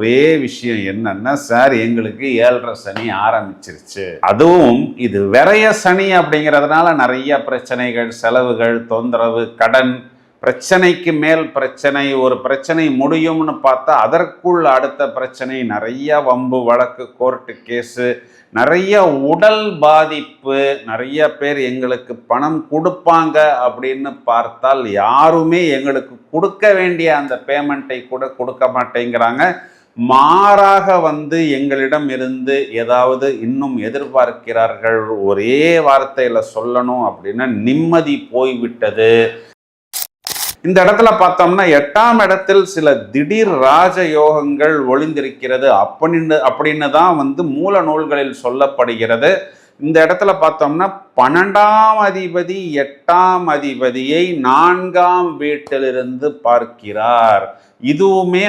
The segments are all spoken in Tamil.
ஒரே விஷயம் என்னன்னா, சார் எங்களுக்கு 7.5 சனி ஆரம்பிச்சிருச்சு. அதுவும் இது விரய சனி அப்படிங்கிறதுனால நிறைய பிரச்சனைகள், செலவுகள், தொந்தரவு, கடன், பிரச்சனைக்கு மேல் பிரச்சனை. ஒரு பிரச்சனை முடியும்னு பார்த்தா அதற்குள் அடுத்த பிரச்சனை, நிறைய வம்பு வழக்கு, கோர்ட்டு கேஸு, நிறைய உடல் பாதிப்பு. நிறைய பேர் எங்களுக்கு பணம் கொடுப்பாங்க அப்படின்னு பார்த்தால் யாருமே எங்களுக்கு கொடுக்க வேண்டிய அந்த பேமெண்ட்டை கூட கொடுக்க மாட்டேங்கிறாங்க. மாறாக எங்களிடம் இருந்து ஏதாவது இன்னும் எதிர்பார்க்கிறார்கள். ஒரே வார்த்தையில சொல்லணும் அப்படின்னா நிம்மதி போய்விட்டது. இந்த இடத்துல பார்த்தோம்னா 8ஆம் இடத்தில் சில திடீர் ராஜயோகங்கள் ஒளிந்திருக்கிறது அப்படின்னு தான் மூல நூல்களில் சொல்லப்படுகிறது. இந்த இடத்துல பார்த்தோம்னா 12ஆம் அதிபதி 8ஆம் அதிபதியை 4ஆம் வீட்டிலிருந்து பார்க்கிறார். இதுவுமே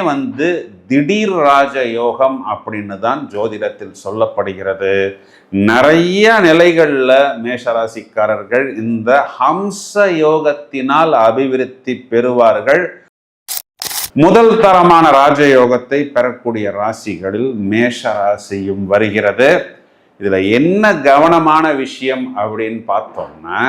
திடீர் ராஜயோகம் அப்படின்னு தான் ஜோதிடத்தில் சொல்லப்படுகிறது. நிறைய நிலைகள்ல மேஷராசிக்காரர்கள் இந்த ஹம்ச யோகத்தினால் அபிவிருத்தி பெறுவார்கள். முதல் தரமான ராஜயோகத்தை பெறக்கூடிய ராசிகளில் மேஷ ராசியும் வருகிறது. இதுல என்ன கவனமான விஷயம் அப்படின்னு பார்த்தோம்னா,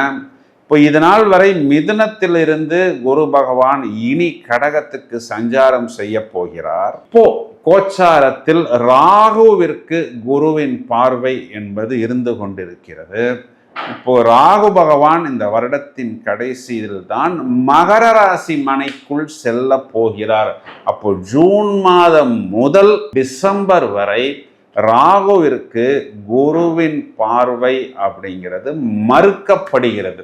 இப்போ இதனால் வரை மிதுனத்திலிருந்து குரு பகவான் இனி கடகத்துக்கு சஞ்சாரம் செய்ய போகிறார். இப்போ கோச்சாரத்தில் ராகுவிற்கு குருவின் பார்வை என்பது இருந்து கொண்டிருக்கிறது. இப்போ ராகு பகவான் இந்த வருடத்தின் கடைசியில் தான் மகர ராசி மனைக்குள் செல்ல போகிறார். அப்போ ஜூன் மாதம் முதல் டிசம்பர் வரை ராகுவிற்கு குருவின் பார்வை அப்படிங்கிறது மறுக்கப்படுகிறது.